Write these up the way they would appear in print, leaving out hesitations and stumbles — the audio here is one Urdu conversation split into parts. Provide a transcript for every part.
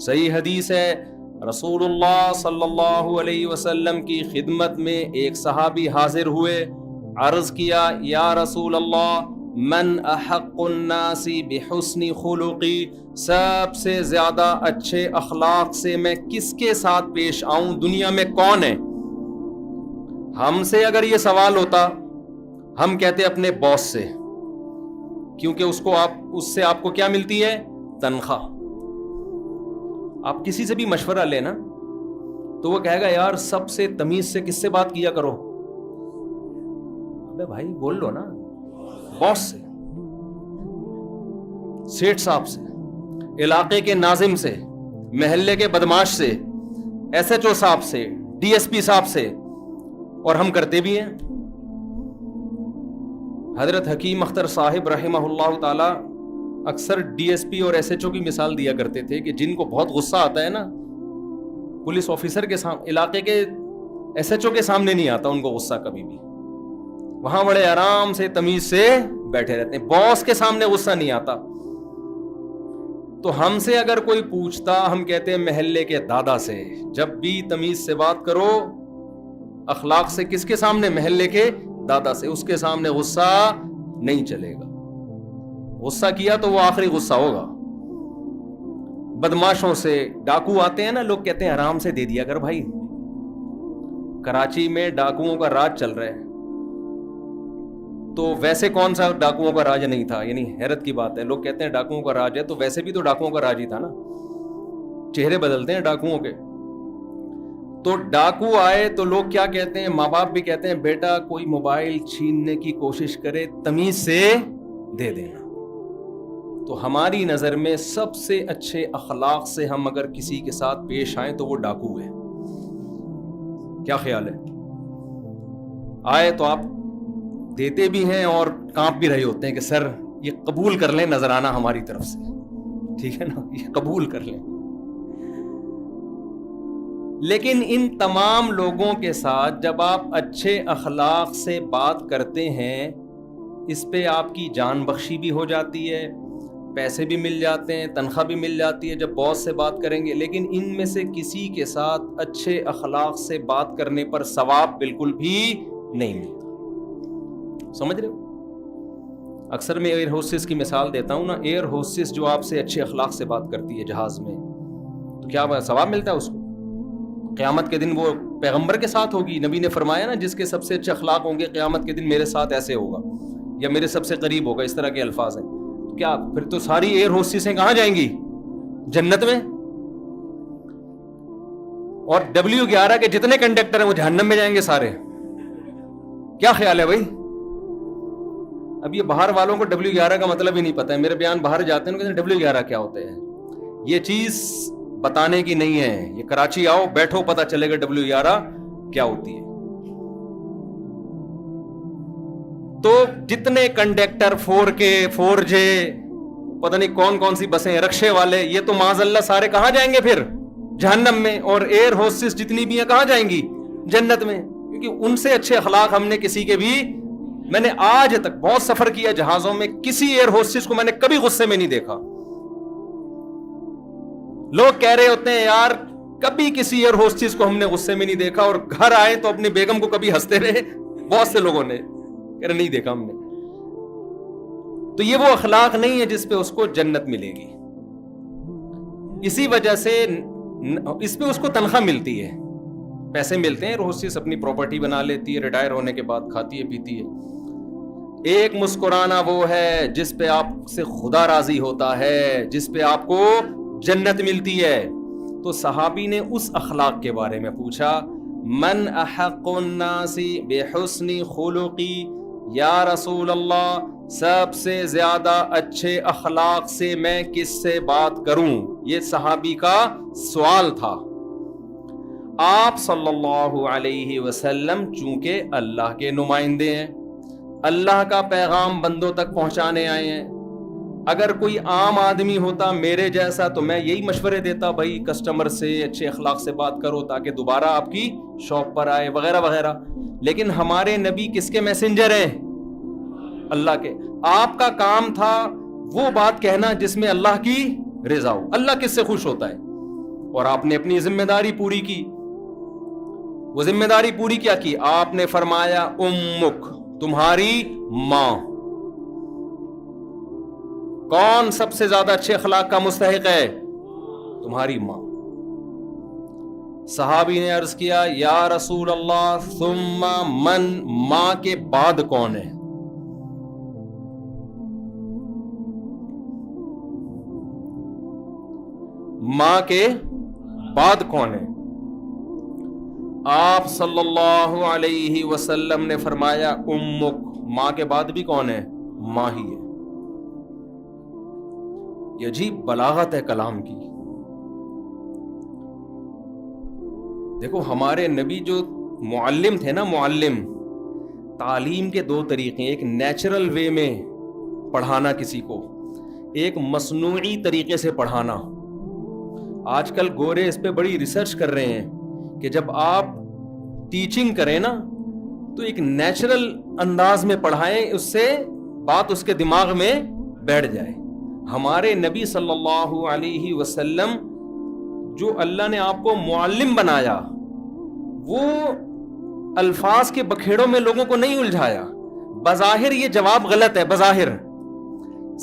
صحیح حدیث ہے، رسول اللہ صلی اللہ علیہ وسلم کی خدمت میں ایک صحابی حاضر ہوئے، عرض کیا یا رسول اللہ من احق الناس بحسن خلقی، سب سے زیادہ اچھے اخلاق سے میں کس کے ساتھ پیش آؤں، دنیا میں کون ہے؟ ہم سے اگر یہ سوال ہوتا ہم کہتے اپنے باس سے، کیونکہ اس سے آپ کو کیا ملتی ہے؟ تنخواہ۔ آپ کسی سے بھی مشورہ لینا تو وہ کہے گا یار سب سے تمیز سے کس سے بات کیا کرو؟ ابے بھائی بول لو نا، باس سے، سیٹھ صاحب سے، علاقے کے ناظم سے، محلے کے بدماش سے، ایس ایچ او صاحب سے، ڈی ایس پی صاحب سے، اور ہم کرتے بھی ہیں۔ حضرت حکیم اختر صاحب رحمہ اللہ تعالی اکثر ڈی ایس پی اور ایس ایچ او کی مثال دیا کرتے تھے کہ جن کو بہت غصہ آتا ہے نا، پولیس آفیسر کے سامنے، علاقے کے ایس ایچ او کے سامنے نہیں آتا ان کو غصہ کبھی بھی، وہاں بڑے آرام سے تمیز سے بیٹھے رہتے ہیں، باس کے سامنے غصہ نہیں آتا۔ تو ہم سے اگر کوئی پوچھتا ہم کہتے ہیں محلے کے دادا سے، جب بھی تمیز سے بات کرو اخلاق سے، کس کے سامنے؟ محلے کے دادا سے، اس کے سامنے غصہ نہیں چلے گا، غصہ کیا تو وہ آخری غصہ ہوگا۔ بدماشوں سے، ڈاکو آتے ہیں نا، لوگ کہتے ہیں آرام سے دے دیا کر بھائی، کراچی میں ڈاکوؤں کا راج چل رہا ہے، تو ویسے کون سا ڈاکوؤں کا راج نہیں تھا؟ یعنی حیرت کی بات ہے، لوگ کہتے ہیں ڈاکوؤں کا راج ہے، تو ویسے بھی تو ڈاکوؤں کا راج ہی تھا نا، چہرے بدلتے ہیں ڈاکوؤں کے۔ تو ڈاکو آئے تو لوگ کیا کہتے ہیں، ماں باپ بھی کہتے ہیں بیٹا کوئی موبائل چھیننے کی کوشش کرے تمیز سے دے دینا۔ تو ہماری نظر میں سب سے اچھے اخلاق سے ہم اگر کسی کے ساتھ پیش آئیں تو وہ ڈاکو ہے۔ کیا خیال ہے؟ آئے تو آپ دیتے بھی ہیں اور کانپ بھی رہے ہوتے ہیں کہ سر یہ قبول کر لیں نذرانہ ہماری طرف سے، ٹھیک ہے نا، یہ قبول کر لیں۔ لیکن ان تمام لوگوں کے ساتھ جب آپ اچھے اخلاق سے بات کرتے ہیں، اس پہ آپ کی جان بخشی بھی ہو جاتی ہے، پیسے بھی مل جاتے ہیں، تنخواہ بھی مل جاتی ہے جب باس سے بات کریں گے۔ لیکن ان میں سے کسی کے ساتھ اچھے اخلاق سے بات کرنے پر ثواب بالکل بھی نہیں ملتا۔ سمجھ رہے ہو؟ اکثر میں ایئر ہوسٹس کی مثال دیتا ہوں نا، ایئر ہوسٹس جو آپ سے اچھے اخلاق سے بات کرتی ہے جہاز میں، تو کیا ثواب ملتا ہے اس کو؟ قیامت کے دن وہ پیغمبر کے ساتھ ہوگی، نبی نے فرمایا نا جس کے سب سے اچھے اخلاق ہوں گے قیامت کے دن میرے ساتھ ایسے ہوگا، یا میرے سب سے قریب ہوگا، اس طرح کے الفاظ ہیں۔ تو کیا پھر تو ساری ایئر ہوسٹسیں کہاں جائیں گی؟ جنت میں۔ اور W11 کے جتنے کنڈکٹر ہیں وہ جہنم میں جائیں گے سارے۔ کیا خیال ہے بھائی؟ اب یہ باہر والوں کو W11 کا مطلب ہی نہیں پتا ہے، میرے بیان باہر جاتے ہیں کہتے ہیں W11 کیا ہوتا ہے، یہ چیز بتانے کی نہیں ہے، یہ کراچی آؤ بیٹھو پتہ چلے گا W11 کیا ہوتی ہے۔ تو جتنے کنڈکٹر 4K 4J پتہ نہیں کون کون سی بسیں، رکشے والے، یہ تو معاذ اللہ سارے کہاں جائیں گے پھر؟ جہنم میں۔ اور ایئر ہوسٹس جتنی بھی ہیں کہاں جائیں گی؟ جنت میں، کیونکہ ان سے اچھے اخلاق ہم نے کسی کے بھی، میں نے آج تک بہت سفر کیا جہازوں میں، کسی ایئر ہوسٹس کو میں نے کبھی غصے میں نہیں دیکھا۔ لوگ کہہ رہے ہوتے ہیں یار کبھی کسی ایئر ہوسٹس کو ہم نے غصے میں نہیں دیکھا، اور گھر آئے تو اپنی بیگم کو کبھی ہنستے رہے، بہت سے لوگوں نے کہہ رہے نہیں دیکھا ہم نے۔ تو یہ وہ اخلاق نہیں ہے جس پہ اس کو جنت ملے گی۔ اسی وجہ سے اس پہ اس کو تنخواہ ملتی ہے، پیسے ملتے ہیں، ہوسٹس اپنی پراپرٹی بنا لیتی ہے، ریٹائر ہونے کے بعد کھاتی ہے پیتی ہے۔ ایک مسکرانا وہ ہے جس پہ آپ سے خدا راضی ہوتا ہے، جس پہ آپ کو جنت ملتی ہے۔ تو صحابی نے اس اخلاق کے بارے میں پوچھا، من احق الناس بحسن خلقی، یا رسول اللہ سب سے زیادہ اچھے اخلاق سے میں کس سے بات کروں؟ یہ صحابی کا سوال تھا۔ آپ صلی اللہ علیہ وسلم چونکہ اللہ کے نمائندے ہیں، اللہ کا پیغام بندوں تک پہنچانے آئے ہیں، اگر کوئی عام آدمی ہوتا میرے جیسا تو میں یہی مشورے دیتا، بھائی کسٹمر سے اچھے اخلاق سے بات کرو تاکہ دوبارہ آپ کی شاپ پر آئے وغیرہ وغیرہ۔ لیکن ہمارے نبی کس کے میسنجر ہیں؟ اللہ کے۔ آپ کا کام تھا وہ بات کہنا جس میں اللہ کی رضا ہو۔ اللہ کس سے خوش ہوتا ہے؟ اور آپ نے اپنی ذمہ داری پوری کی. وہ ذمہ داری پوری کیا کی؟ آپ نے فرمایا امک، تمہاری ماں. کون سب سے زیادہ اچھے اخلاق کا مستحق ہے؟ تمہاری ماں. صحابی نے عرض کیا یا رسول اللہ ثم من، ماں کے بعد کون ہے؟ ماں کے بعد کون ہے؟ آپ صلی اللہ علیہ وسلم نے فرمایا امک، ماں کے بعد بھی کون ہے؟ ماں ہی ہے. یہ عجیب بلاغت ہے کلام کی. دیکھو ہمارے نبی جو معلم تھے نا، معلم، تعلیم کے دو طریقے، ایک نیچرل وے میں پڑھانا کسی کو، ایک مصنوعی طریقے سے پڑھانا. آج کل گورے اس پہ بڑی ریسرچ کر رہے ہیں کہ جب آپ ٹیچنگ کریں نا تو ایک نیچرل انداز میں پڑھائیں، اس سے بات اس کے دماغ میں بیٹھ جائے. ہمارے نبی صلی اللہ علیہ وسلم جو اللہ نے آپ کو معلم بنایا، وہ الفاظ کے بکھیڑوں میں لوگوں کو نہیں الجھایا. بظاہر یہ جواب غلط ہے، بظاہر.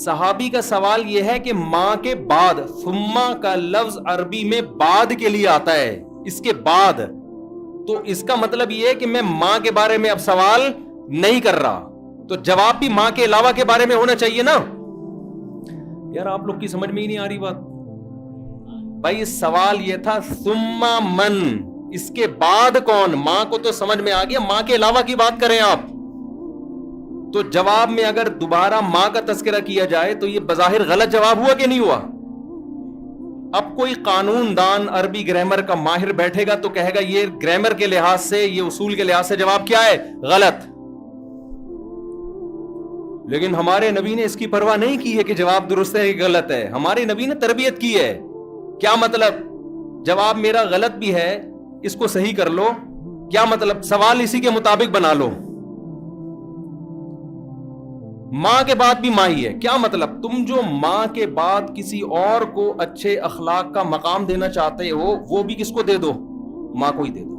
صحابی کا سوال یہ ہے کہ ماں کے بعد، ثم کا لفظ عربی میں بعد کے لیے آتا ہے، اس کے بعد. تو اس کا مطلب یہ ہے کہ میں ماں کے بارے میں اب سوال نہیں کر رہا، تو جواب بھی ماں کے علاوہ کے بارے میں ہونا چاہیے نا. یار آپ لوگ کی سمجھ میں ہی نہیں آ رہی بات. بھائی سوال یہ تھا ثم من، اس کے بعد کون؟ ماں کو تو سمجھ میں آ گیا، ماں کے علاوہ کی بات کریں آپ. تو جواب میں اگر دوبارہ ماں کا تذکرہ کیا جائے تو یہ بظاہر غلط جواب ہوا کہ نہیں ہوا؟ اب کوئی قانون دان عربی گرامر کا ماہر بیٹھے گا تو کہے گا یہ گرامر کے لحاظ سے، یہ اصول کے لحاظ سے جواب کیا ہے؟ غلط. لیکن ہمارے نبی نے اس کی پرواہ نہیں کی ہے کہ جواب درست ہے کہ غلط ہے. ہمارے نبی نے تربیت کی ہے. کیا مطلب؟ جواب میرا غلط بھی ہے، اس کو صحیح کر لو. کیا مطلب؟ سوال اسی کے مطابق بنا لو. ماں کے بعد بھی ماں ہی ہے. کیا مطلب؟ تم جو ماں کے بعد کسی اور کو اچھے اخلاق کا مقام دینا چاہتے ہو، وہ بھی کس کو دے دو؟ ماں کو ہی دے دو.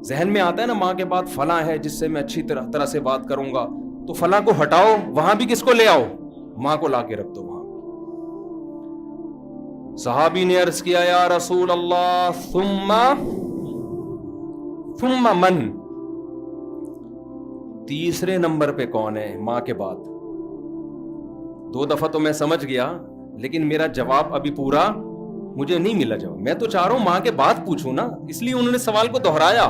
ذہن میں آتا ہے نا ماں کے بعد فلاں ہے جس سے میں اچھی طرح سے بات کروں گا، تو فلاں کو ہٹاؤ، وہاں بھی کس کو لے آؤ؟ ماں کو لا کے رکھ دو وہاں. صحابی نے عرض کیا یا رسول اللہ ثم من، تیسرے نمبر پہ کون ہے ماں کے بعد؟ 2 دفعہ تو میں سمجھ گیا، لیکن میرا جواب ابھی پورا مجھے نہیں ملا جواب. میں تو چاہ رہا ہوں ماں کے بعد پوچھوں نا، اس لیے انہوں نے سوال کو دہرایا.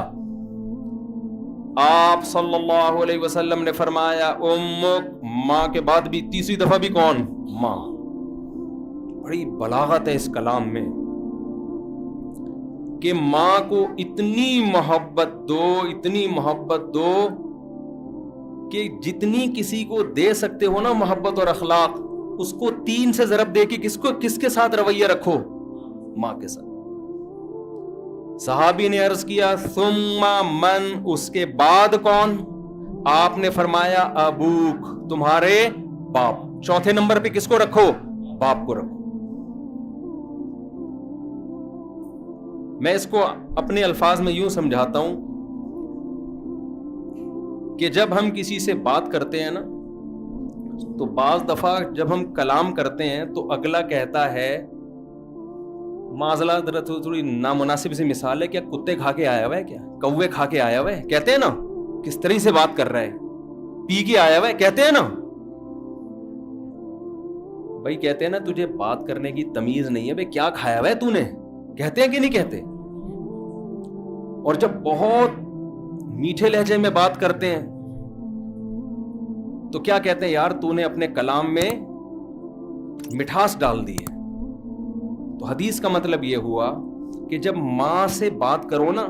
آپ صلی اللہ علیہ وسلم نے فرمایا امک، ماں کے بعد بھی تیسری دفعہ بھی کون؟ ماں. بڑی بلاغت ہے اس کلام میں کہ ماں کو اتنی محبت دو، اتنی محبت دو کہ جتنی کسی کو دے سکتے ہو نا محبت اور اخلاق، اس کو 3 سے ضرب دے کے کس کے ساتھ رویہ رکھو؟ ماں کے ساتھ. صحابی نے عرض کیا ثم من، اس کے بعد کون؟ آپ نے فرمایا ابوک، تمہارے باپ. چوتھے نمبر پہ کس کو رکھو؟ باپ کو رکھو. میں اس کو اپنے الفاظ میں یوں سمجھاتا ہوں کہ جب ہم کسی سے بات کرتے ہیں نا تو بعض دفعہ جب ہم کلام کرتے ہیں تو اگلا کہتا ہے، معذلہ تھوڑی نامناسب سی مثال ہے، کیا کتے کھا کے آیا ہوا ہے؟ کیا کوے کھا کے آیا ہوا ہے؟ کہتے ہیں نا. کس طرح سے بات کر رہا ہے؟ پی کے آیا ہوا ہے؟ کہتے ہیں نا. بھائی کہتے ہیں نا تجھے بات کرنے کی تمیز نہیں ہے، بھائی کیا کھایا ہوا ہے تو نے؟ کہتے ہیں کہ نہیں کہتے؟ اور جب بہت میٹھے لہجے میں بات کرتے ہیں تو کیا کہتے ہیں؟ یار تو نے اپنے کلام میں مٹھاس ڈال دی ہے. تو حدیث کا مطلب یہ ہوا کہ جب ماں سے بات کرو نا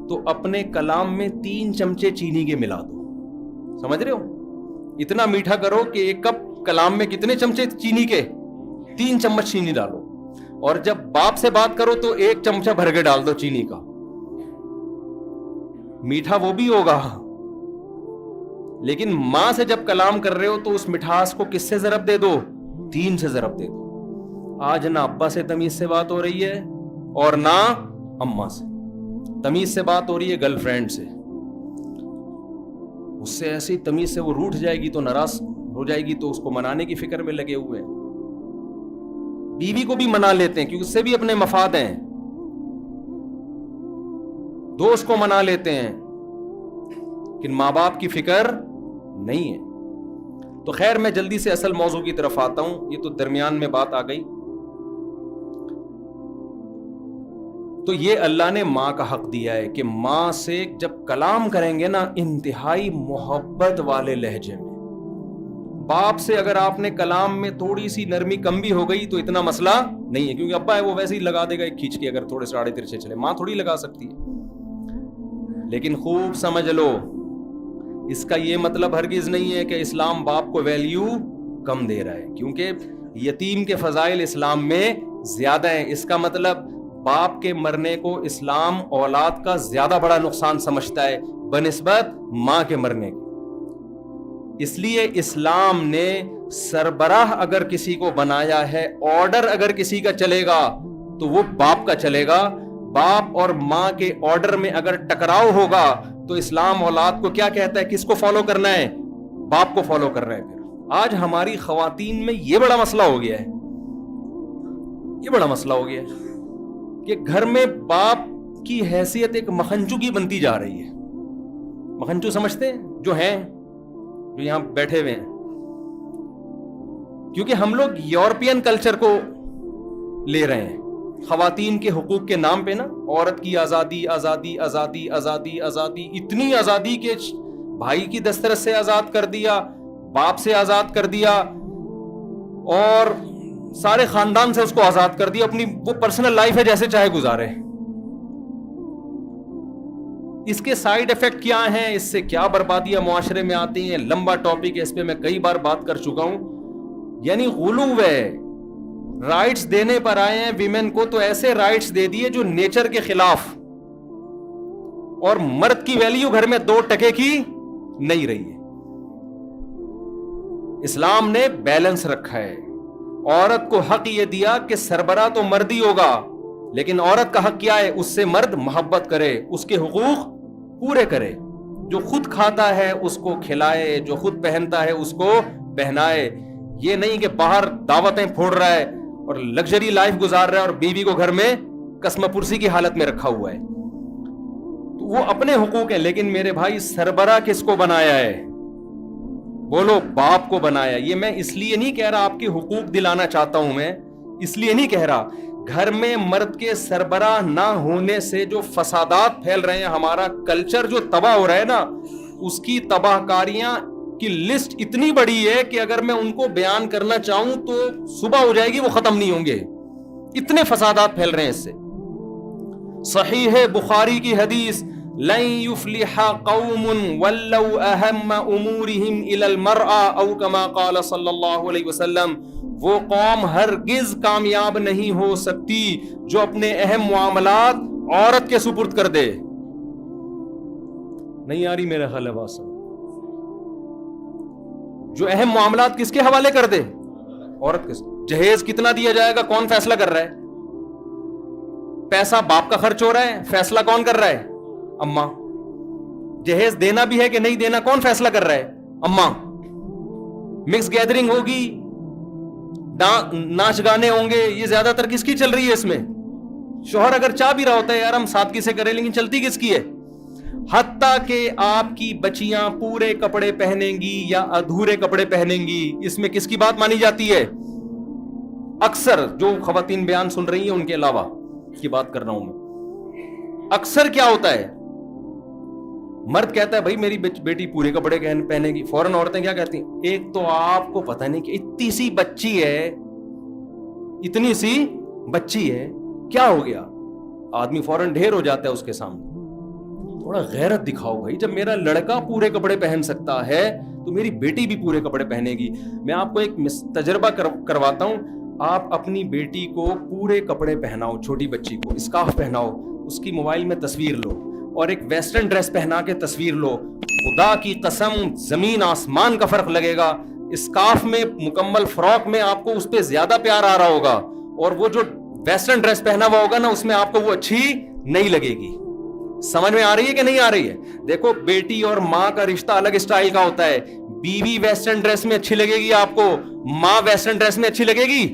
تو اپنے کلام میں 3 چمچے چینی کے ملا دو. سمجھ رہے ہو؟ اتنا میٹھا کرو کہ 1 کپ کلام میں کتنے چمچے چینی کے؟ 3 چمچ چینی ڈالو. اور جب باپ سے بات کرو تو 1 چمچہ بھر کے ڈال دو چینی کا. میٹھا وہ بھی ہوگا، لیکن ماں سے جب کلام کر رہے ہو تو اس مٹھاس کو کس سے ضرب دے دو؟ 3 سے ضرب دے دو. آج نہ ابا سے تمیز سے بات ہو رہی ہے اور نہ اماں سے تمیز سے بات ہو رہی ہے، گرل فرینڈ سے، اس سے ایسی تمیز سے وہ روٹھ جائے گی تو ناراض ہو جائے گی تو اس کو منانے کی فکر میں لگے ہوئے ہیں. بیوی کو بھی منا لیتے ہیں کیونکہ اس سے بھی اپنے مفاد ہیں، دوست کو منا لیتے ہیں، لیکن ماں باپ کی فکر نہیں ہے. تو خیر میں جلدی سے اصل موضوع کی طرف آتا ہوں، یہ تو درمیان میں بات آ گئی. تو یہ اللہ نے ماں کا حق دیا ہے کہ ماں سے جب کلام کریں گے نا انتہائی محبت والے لہجے میں. باپ سے اگر آپ نے کلام میں تھوڑی سی نرمی کم بھی ہو گئی تو اتنا مسئلہ نہیں ہے، کیونکہ ابا ہے وہ ویسے ہی لگا دے گا ایک کھینچ کے، اگر تھوڑے سے آڑے ترچھے چلے. ماں تھوڑی لگا سکتی ہے. لیکن خوب سمجھ لو، اس کا یہ مطلب ہرگز نہیں ہے کہ اسلام باپ کو ویلیو کم دے رہا ہے، کیونکہ یتیم کے فضائل اسلام میں زیادہ ہیں. اس کا مطلب باپ کے مرنے کو اسلام اولاد کا زیادہ بڑا نقصان سمجھتا ہے بنسبت ماں کے مرنے کے. اس لیے اسلام نے سربراہ اگر کسی کو بنایا ہے، آرڈر اگر کسی کا چلے گا تو وہ باپ کا چلے گا. باپ اور ماں کے آرڈر میں اگر ٹکراؤ ہوگا تو اسلام اولاد کو کیا کہتا ہے، کس کو فالو کرنا ہے؟ باپ کو فالو کر رہے ہیں. پھر آج ہماری خواتین میں یہ بڑا مسئلہ ہو گیا ہے، یہ بڑا مسئلہ ہو گیا ہے کہ گھر میں باپ کی حیثیت ایک مکھنچو کی بنتی جا رہی ہے. مکھنچو سمجھتے ہیں جو ہیں، جو یہاں بیٹھے ہوئے ہیں، کیونکہ ہم لوگ یورپین کلچر کو لے رہے ہیں خواتین کے حقوق کے نام پہ نا. عورت کی آزادی آزادی آزادی آزادی آزادی، اتنی آزادی کہ بھائی کی دسترس سے آزاد کر دیا، باپ سے آزاد کر دیا، اور سارے خاندان سے اس کو آزاد کر دیا. اپنی وہ پرسنل لائف ہے جیسے چاہے گزارے. اس کے سائیڈ ایفیکٹ کیا ہیں، اس سے کیا بربادیاں معاشرے میں آتی ہیں، لمبا ٹاپک ہے، اس پہ میں کئی بار بات کر چکا ہوں. یعنی غلو ہے، رائٹس دینے پر آئے ہیں ویمن کو، تو ایسے رائٹس دے دیے جو نیچر کے خلاف، اور مرد کی ویلیو گھر میں 2 ٹکے کی نہیں رہی ہے. اسلام نے بیلنس رکھا ہے. عورت کو حق یہ دیا کہ سربراہ تو مرد ہی ہوگا، لیکن عورت کا حق کیا ہے؟ اس سے مرد محبت کرے، اس کے حقوق پورے کرے. جو خود کھاتا ہے اس کو کھلائے، جو خود پہنتا ہے اس کو پہنائے. یہ نہیں کہ باہر دعوتیں پھوڑ رہا ہے اور لگژری لائف گزار رہا ہے اور بیوی کو گھر میں قسم پرسی کی حالت میں رکھا ہوا ہے. تو وہ اپنے حقوق ہیں، لیکن میرے بھائی سربراہ کس کو بنایا ہے؟ بولو، باپ کو بنایا. یہ میں اس لیے نہیں کہہ رہا آپ کے حقوق دلانا چاہتا ہوں، میں اس لیے نہیں کہہ رہا. گھر میں مرد کے سربراہ نہ ہونے سے جو فسادات پھیل رہے ہیں، ہمارا کلچر جو تباہ ہو رہا ہے نا، اس کی تباہ کاریاں کی لسٹ اتنی بڑی ہے کہ اگر میں ان کو بیان کرنا چاہوں تو صبح ہو جائے گی، وہ ختم نہیں ہوں گے. اتنے فسادات پھیل رہے ہیں اس سے. صحیح بخاری کی حدیث، لن يفلح قوم ولوا اہم امورهم الى المرأة او كما قال صلی اللہ علیہ وسلم. وہ قوم ہرگز کامیاب نہیں ہو سکتی جو اپنے اہم معاملات عورت کے سپرد کر دے. نہیں آ رہی میرا خیال ہے بات؟ جو اہم معاملات کس کے حوالے کر دے؟ عورت کے. جہیز کتنا دیا جائے گا کون فیصلہ کر رہا ہے؟ پیسہ باپ کا خرچ ہو رہا ہے، فیصلہ کون کر رہا ہے؟ اماں. جہیز دینا بھی ہے کہ نہیں دینا کون فیصلہ کر رہا ہے؟ اماں. مکس گیدرنگ ہوگی، ناچ گانے ہوں گے، یہ زیادہ تر کس کی چل رہی ہے اس میں؟ شوہر اگر چاہ بھی رہا ہوتا ہے یار ہم سادگی سے کریں، لیکن چلتی کس کی ہے؟ حتیٰ کہ آپ کی بچیاں پورے کپڑے پہنیں گی یا ادھورے کپڑے پہنیں گی، اس میں کس کی بات مانی جاتی ہے؟ اکثر جو خواتین بیان سن رہی ہیں ان کے علاوہ کی بات کر رہا ہوں میں. اکثر کیا ہوتا ہے، مرد کہتا ہے بھائی میری بیٹی پورے کپڑے پہنے گی، فوراً عورتیں کیا کہتی ہیں؟ ایک تو آپ کو پتہ نہیں کہ اتنی سی بچی ہے، اتنی سی بچی ہے، کیا ہو گیا؟ آدمی فوراً ڈھیر ہو جاتا ہے اس کے سامنے. تھوڑا غیرت دکھاؤ بھائی، جب میرا لڑکا پورے کپڑے پہن سکتا ہے تو میری بیٹی بھی پورے کپڑے پہنے گی. میں آپ کو ایک تجربہ کرواتا ہوں. آپ اپنی بیٹی کو پورے کپڑے پہناؤ، چھوٹی بچی کو اسکارف پہناؤ، اس کی موبائل میں تصویر لو اور ایک ویسٹرن ڈریس پہنا کے تصویر لو. خدا کی قسم زمین آسمان کا فرق لگے گا. اسکارف میں، مکمل فراک میں آپ کو اس پہ زیادہ پیار آ رہا ہوگا، اور وہ جو ویسٹرن ڈریس پہنا ہوا ہوگا نا اس میں آپ کو وہ اچھی نہیں لگے گی. سمجھ میں آ رہی ہے کہ نہیں آ رہی ہے؟ دیکھو بیٹی اور ماں کا رشتہ الگ اسٹائل کا ہوتا ہے. بیوی ویسٹرن ڈریس میں اچھی لگے گی آپ کو, ماں ویسٹرن ڈریس میں اچھی لگے گی؟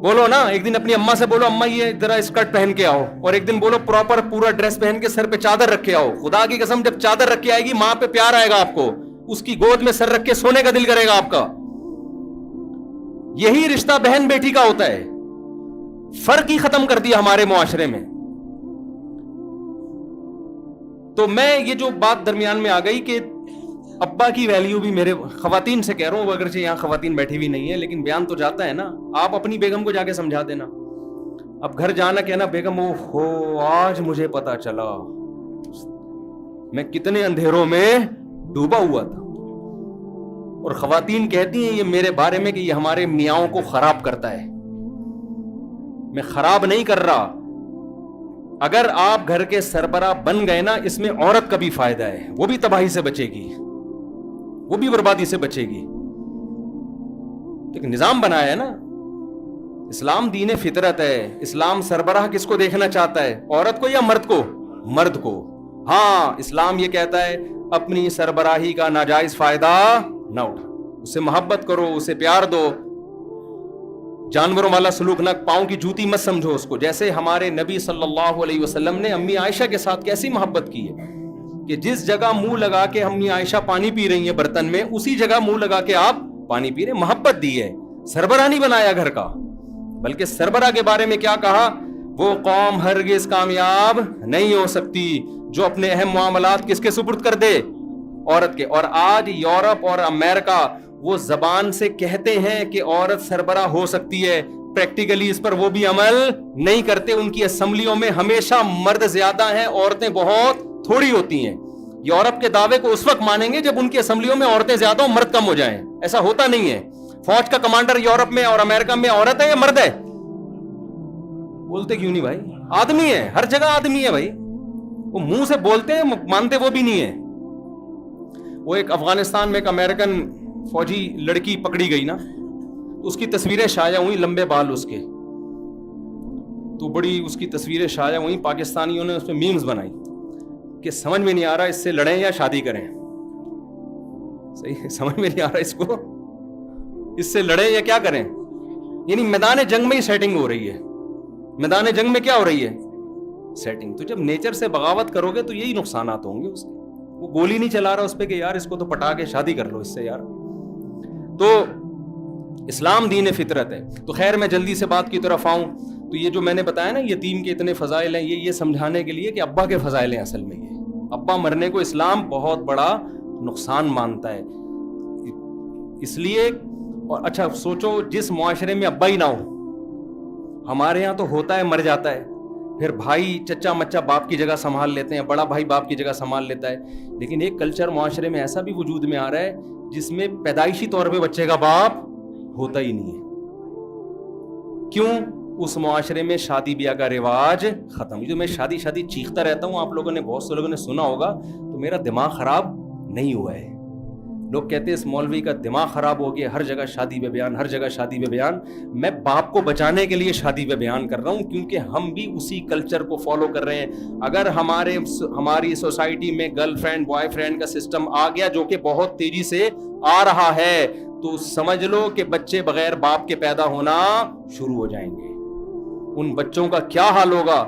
بولو نا, ایک دن اپنی اماں سے بولو اماں یہ ذرا اسکرٹ پہن کے آؤ, اور ایک دن بولو پراپر پورا ڈریس پہن کے سر پہ چادر رکھ کے آؤ. خدا کی قسم جب چادر رکھ کے آئے گی ماں پہ پیار آئے گا آپ کو, اس کی گود میں سر رکھ کے سونے کا دل کرے گا آپ کا. یہی رشتہ بہن بیٹی کا ہوتا ہے. فرق ہی ختم کر دیا ہمارے معاشرے میں. تو میں یہ جو بات درمیان میں آ گئی کہ ابا کی ویلیو بھی, میرے خواتین سے کہہ رہا ہوں, اگرچہ یہاں خواتین بیٹھی ہوئی نہیں ہے لیکن بیان تو جاتا ہے نا. آپ اپنی بیگم کو جا کے سمجھا دینا, اب گھر جانا کہنا بیگم او ہو آج مجھے پتا چلا میں کتنے اندھیروں میں ڈوبا ہوا تھا. اور خواتین کہتی ہیں یہ میرے بارے میں کہ یہ ہمارے میاؤں کو خراب کرتا ہے. میں خراب نہیں کر رہا. اگر آپ گھر کے سربراہ بن گئے نا, اس میں عورت کا بھی فائدہ ہے, وہ بھی تباہی سے بچے گی, وہ بھی بربادی سے بچے گی. ایک نظام بنایا ہے نا اسلام, دین فطرت ہے. اسلام سربراہ کس کو دیکھنا چاہتا ہے, عورت کو یا مرد کو؟ مرد کو. ہاں اسلام یہ کہتا ہے اپنی سربراہی کا ناجائز فائدہ نہ اٹھا, اسے محبت کرو, اسے پیار دو. جانوروں والا سلوک نہ, پاؤں کی جوتی مت سمجھو اس کو. جیسے ہمارے نبی صلی اللہ علیہ وسلم نے امی عائشہ کے ساتھ کیسی محبت کی ہے کہ جس جگہ منہ لگا کے امی عائشہ پانی پی رہی ہیں برتن میں, اسی جگہ منہ لگا کے آپ پانی پی رہے. محبت دی ہے. سربراہ نہیں بنایا گھر کا, بلکہ سربراہ کے بارے میں کیا کہا, وہ قوم ہرگز کامیاب نہیں ہو سکتی جو اپنے اہم معاملات کس کے سپرد کر دے, عورت کے. اور آج یورپ اور امریکہ وہ زبان سے کہتے ہیں کہ عورت سربراہ ہو سکتی ہے, پریکٹیکلی اس پر وہ بھی عمل نہیں کرتے. ان کی اسمبلیوں میں ہمیشہ مرد زیادہ ہیں, عورتیں بہت تھوڑی ہوتی ہیں. یورپ کے دعوے کو اس وقت مانیں گے جب ان کی اسمبلیوں میں عورتیں زیادہ ہوں, مرد کم ہو جائیں. ایسا ہوتا نہیں ہے. فوج کا کمانڈر یورپ میں اور امریکہ میں عورت ہے یا مرد ہے؟ بولتے کیوں نہیں بھائی؟ آدمی ہے, ہر جگہ آدمی ہے بھائی. وہ منہ سے بولتے ہیں, مانتے وہ بھی نہیں ہے. وہ ایک افغانستان میں ایک امریکن فوجی لڑکی پکڑی گئی نا, اس کی تصویریں شائع ہوئی, لمبے بال اس کے, تو بڑی اس کی تصویریں شائع ہوئی. پاکستانیوں نے اس پہ میمز بنائی کہ سمجھ میں نہیں آ رہا اس سے لڑیں یا شادی کریں. صحیح, سمجھ میں نہیں آ رہا اس کو, اس سے لڑیں یا کیا کریں. یعنی میدان جنگ میں ہی سیٹنگ ہو رہی ہے. میدان جنگ میں کیا ہو رہی ہے؟ سیٹنگ. تو جب نیچر سے بغاوت کرو گے تو یہی نقصانات ہوں گے اس کے. وہ گولی نہیں چلا رہا اس پہ کہ یار اس کو تو پٹا کے شادی کر لو اس سے یار. تو اسلام دین فطرت ہے. تو خیر میں جلدی سے بات کی طرف آؤں تو یہ جو میں نے بتایا نا یتیم کے اتنے فضائل ہیں, یہ سمجھانے کے لیے کہ ابا کے فضائل ہیں اصل میں. یہ ابا مرنے کو اسلام بہت بڑا نقصان مانتا ہے. اس لیے, اور اچھا سوچو جس معاشرے میں ابا ہی نہ ہو, ہمارے یہاں تو ہوتا ہے مر جاتا ہے, پھر بھائی چچا مچا باپ کی جگہ سنبھال لیتے ہیں, بڑا بھائی باپ کی جگہ سنبھال لیتا ہے. لیکن ایک کلچر معاشرے میں ایسا بھی وجود میں آ رہا ہے جس میں پیدائشی طور پہ بچے کا باپ ہوتا ہی نہیں ہے. کیوں؟ اس معاشرے میں شادی بیاہ کا رواج ختم. جو میں شادی چیختا رہتا ہوں, آپ لوگوں نے, بہت سے لوگوں نے سنا ہوگا, تو میرا دماغ خراب نہیں ہوا ہے. لوگ کہتے ہیں اس مولوی کا دماغ خراب ہو گیا, ہر جگہ شادی پہ بیان, ہر جگہ شادی پہ بیان. میں باپ کو بچانے کے لیے شادی پہ بیان کر رہا ہوں, کیونکہ ہم بھی اسی کلچر کو فالو کر رہے ہیں. اگر ہماری سوسائٹی میں گرل فرینڈ بوائے فرینڈ کا سسٹم آ گیا, جو کہ بہت تیزی سے آ رہا ہے, تو سمجھ لو کہ بچے بغیر باپ کے پیدا ہونا شروع ہو جائیں گے. ان بچوں کا کیا حال ہوگا؟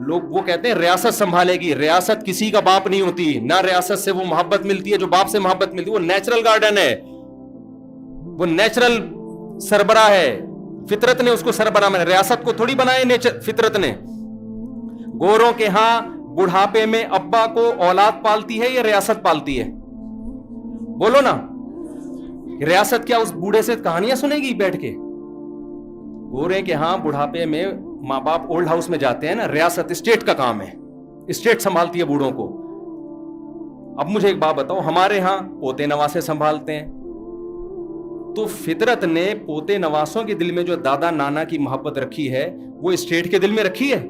لوگ وہ کہتے ہیں ریاست سنبھالے گی. ریاست کسی کا باپ نہیں ہوتی, نہ ریاست سے وہ محبت ملتی ہے جو باپ سے محبت ملتی ہے. وہ نیچرل گارڈن ہے, وہ نیچرل سربراہ ہے. فطرت نے اس کو سربراہ بنایا, ریاست کو تھوڑی بنایا فطرت نے. گوروں کے ہاں بڑھاپے میں ابا کو اولاد پالتی ہے یا ریاست پالتی ہے؟ بولو نا. ریاست کیا اس بوڑھے سے کہانیاں سنے گی بیٹھ کے؟ گورے کے ہاں بڑھاپے میں ماں باپ اولڈ ہاؤس میں جاتے ہیں نا, ریاست اسٹیٹ کا کام ہے, اسٹیٹ سنبھالتی ہے بوڑھوں کو. اب مجھے ایک بات بتاؤ, ہمارے ہاں پوتے نواسے سنبھالتے ہیں, تو فطرت نے پوتے نواسوں کے دل میں جو دادا نانا کی محبت رکھی ہے وہ اسٹیٹ کے دل میں رکھی ہے.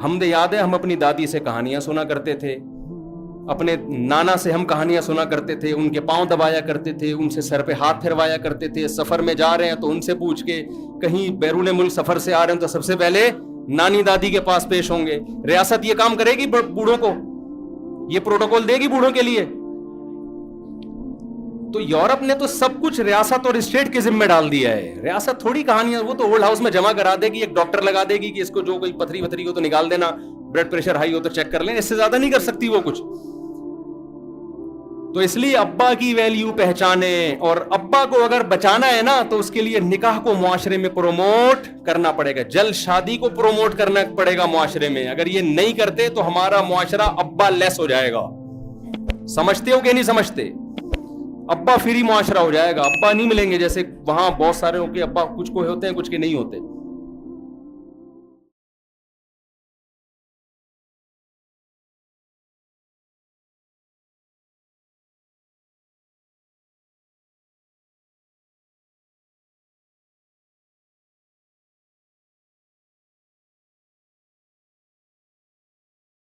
ہم یاد ہے ہم اپنی دادی سے کہانیاں سنا کرتے تھے, اپنے نانا سے ہم کہانیاں سنا کرتے تھے, ان کے پاؤں دبایا کرتے تھے, ان سے سر پہ ہاتھ پھروایا کرتے تھے. سفر میں جا رہے ہیں تو ان سے پوچھ کے, کہیں بیرون ملک سفر سے آ رہے ہیں تو سب سے پہلے نانی دادی کے پاس پیش ہوں گے. ریاست یہ کام کرے گی بوڑھوں کو, یہ پروٹوکول دے گی بوڑھوں کے لیے؟ تو یورپ نے تو سب کچھ ریاست اور اسٹیٹ کے ذمہ ڈال دیا ہے. ریاست تھوڑی کہانیاں, وہ تو اولڈ ہاؤس میں جمع کرا دے گی, ایک ڈاکٹر لگا دے گی کہ اس کو جو کوئی پتھری وتھری ہو تو نکال دینا, بلڈ پریشر ہائی ہو تو چیک کر لیں, اس سے زیادہ نہیں کر سکتی وہ کچھ. تو اس لیے ابا کی ویلیو پہچانیں, اور ابا کو اگر بچانا ہے نا تو اس کے لیے نکاح کو معاشرے میں پروموٹ کرنا پڑے گا, جلد شادی کو پروموٹ کرنا پڑے گا معاشرے میں. اگر یہ نہیں کرتے تو ہمارا معاشرہ ابا لیس ہو جائے گا. سمجھتے ہو کہ نہیں سمجھتے؟ ابا فری معاشرہ ہو جائے گا, ابا نہیں ملیں گے. جیسے وہاں بہت سارے کے ابا کچھ کو ہوتے ہیں, کچھ کے نہیں ہوتے.